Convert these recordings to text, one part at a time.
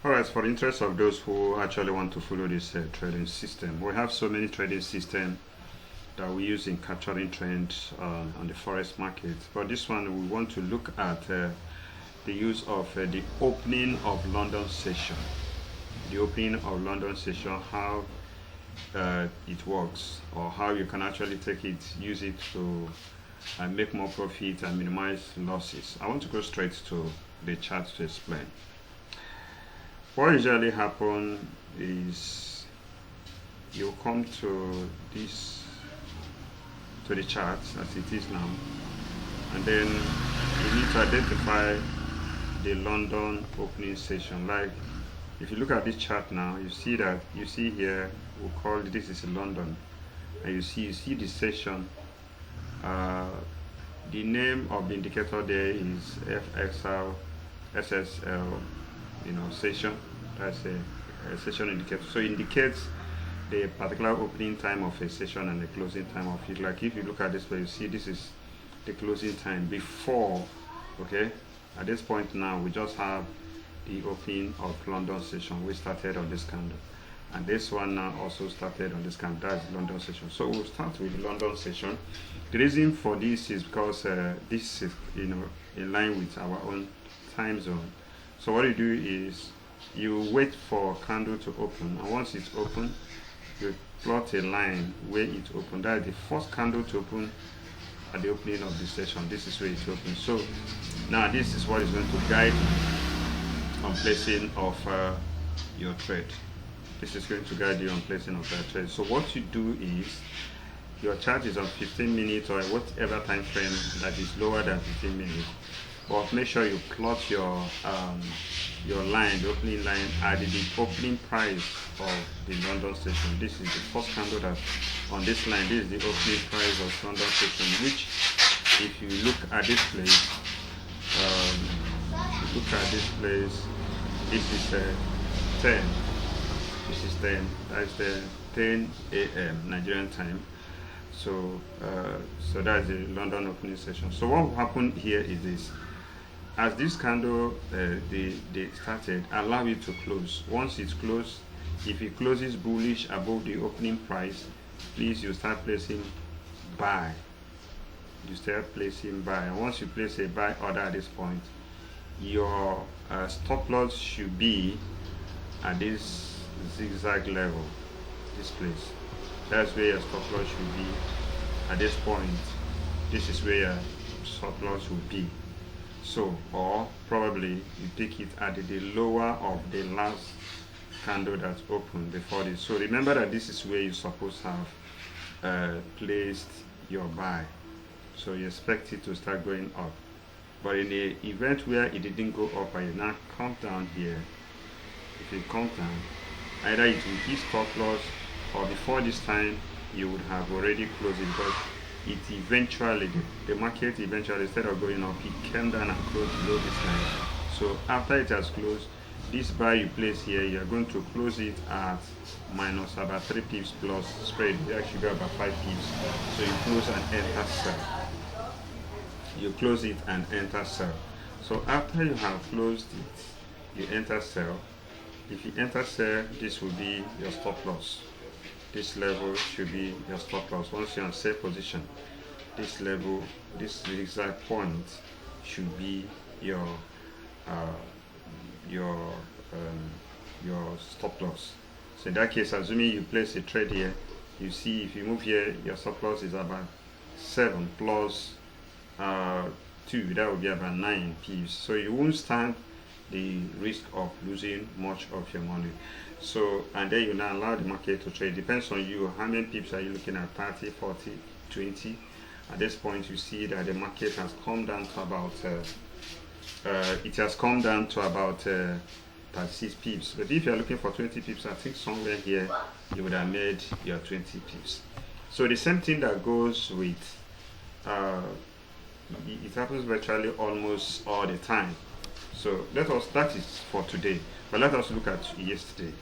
Alright, for the interest of those who actually want to follow this trading system, we have so many trading systems that we use in capturing trends on the forex market. But this one, we want to look at the use of the opening of London session. The opening of London session, how it works, or how you can actually take it, use it to make more profit and minimize losses. I want to go straight to the chart to explain. What usually happens is you come to the chart as it is now, and then you need to identify the London opening session. Like if you look at this chart now, you see here we call this is London, and you see the session. The name of the indicator there is FXL SSL, session. That's a session indicator. So it indicates the particular opening time of a session and the closing time of it. Like if you look at this place, you see this is the closing time before. Okay, at this point now we just have the opening of London session. We started on this candle, and this one now also started on this candle. That's London session. So we'll start with the London session. The reason for this is because this is in line with our own time zone. So what you do is you wait for candle to open, and once it's open, you plot a line where it opened. That is the first candle to open at the opening of the session. This is where it opens. So now this is what is going to guide you on placing of your trade. This is going to guide you on placing of your trade. So what you do is your chart is on 15 minutes or whatever time frame that is lower than 15 minutes. But make sure you plot your line, the opening line, at the opening price of the London session. This is the first candle that on this line. This is the opening price of London session. Which, if you look at this place, this is 10. This is 10. That's the 10 a.m. Nigerian time. So that's the London opening session. So what will happen here is this. As this candle they started, allow it to close. Once it's closed, if it closes bullish above the opening price, please you start placing buy. You start placing buy. And once you place a buy order at this point, your stop loss should be at this zigzag level, this place. That's where your stop loss should be at this point. This is where your stop loss will be. So, or probably you take it at the lower of the last candle that's opened before this. So remember that this is where you're supposed to have placed your buy. So you expect it to start going up. But in the event where it didn't go up and you now come down here, if you come down, either it will be stop loss, or before this time you would have already closed it, because it eventually, the market eventually, instead of going up, it came down and closed below this line. So after it has closed, this buy you place here, you are going to close it at minus about 3 pips plus spread. You actually go about 5 pips. So you close and enter sell. You close it and enter sell. So after you have closed it, you enter sell. If you enter sell, this will be your stop loss. This level should be your stop loss. Once you're on sell position, this level, this exact point should be your stop loss. So in that case, assuming you place a trade here, you see if you move here, your stop loss is about 7 plus 2, that would be about 9 pips. So you won't stand the risk of losing much of your money. So, and then you now allow the market to trade. Depends on you, how many pips are you looking at, 30, 40, 20. At this point you see that the market has come down to about 36 pips. But if you're looking for 20 pips, I think somewhere here you would have made your 20 pips. So the same thing that goes with it happens virtually almost all the time. So that is for today, but let us look at yesterday.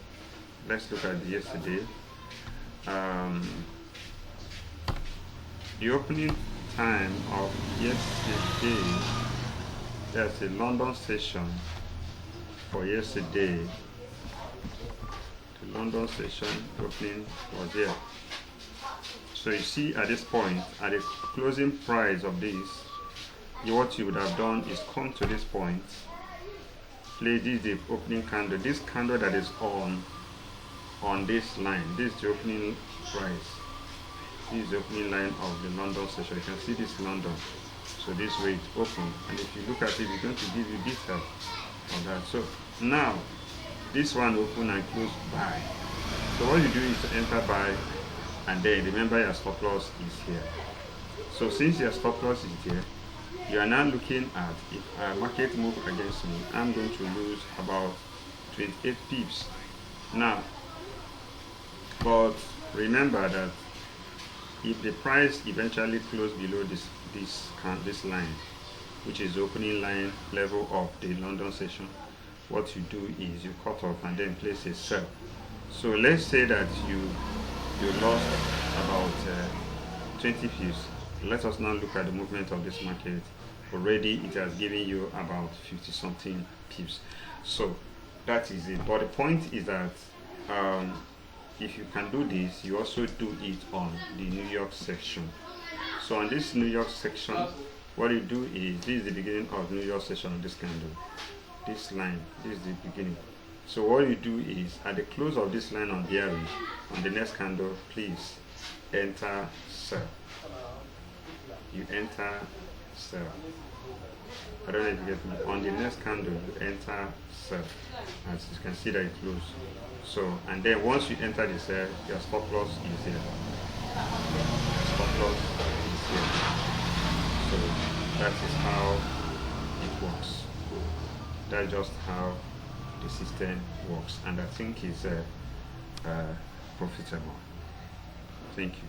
Let's look at yesterday. The opening time of yesterday, there's a London session for yesterday The London session opening was here. So you see at this point, at the closing price of this, what you would have done is come to this point, play this the opening candle. This candle that is on this line, this is the opening price. This is the opening line of the London session. You can see this London. So this way it's open, and if you look at it, it's going to give you detail of that. So now this one open and close buy. So what you do is to enter buy, and then remember your stop loss is here. So since your stop loss is here, you are now looking at, if a market move against me, I'm going to lose about 28 pips. Now, but remember that if the price eventually close below this line, which is the opening line level of the London session, what you do is you cut off and then place a sell. So let's say that you lost about 20 pips. Let us now look at the movement of this market. Already it has given you about 50 something pips. So that is it. But the point is that if you can do this, you also do it on the New York section. So on this New York section, what you do is, this is the beginning of New York section of this candle. This line, this is the beginning. So what you do is, at the close of this line on bearish, on the next candle, please enter sell. You enter sell. I don't know if you get me. On the next candle, you enter sell. As you can see that it closed. So, and then once you enter the sell, your stop loss is here. Stop loss is here. So that is how it works. That's just how the system works, and I think it's profitable. Thank you.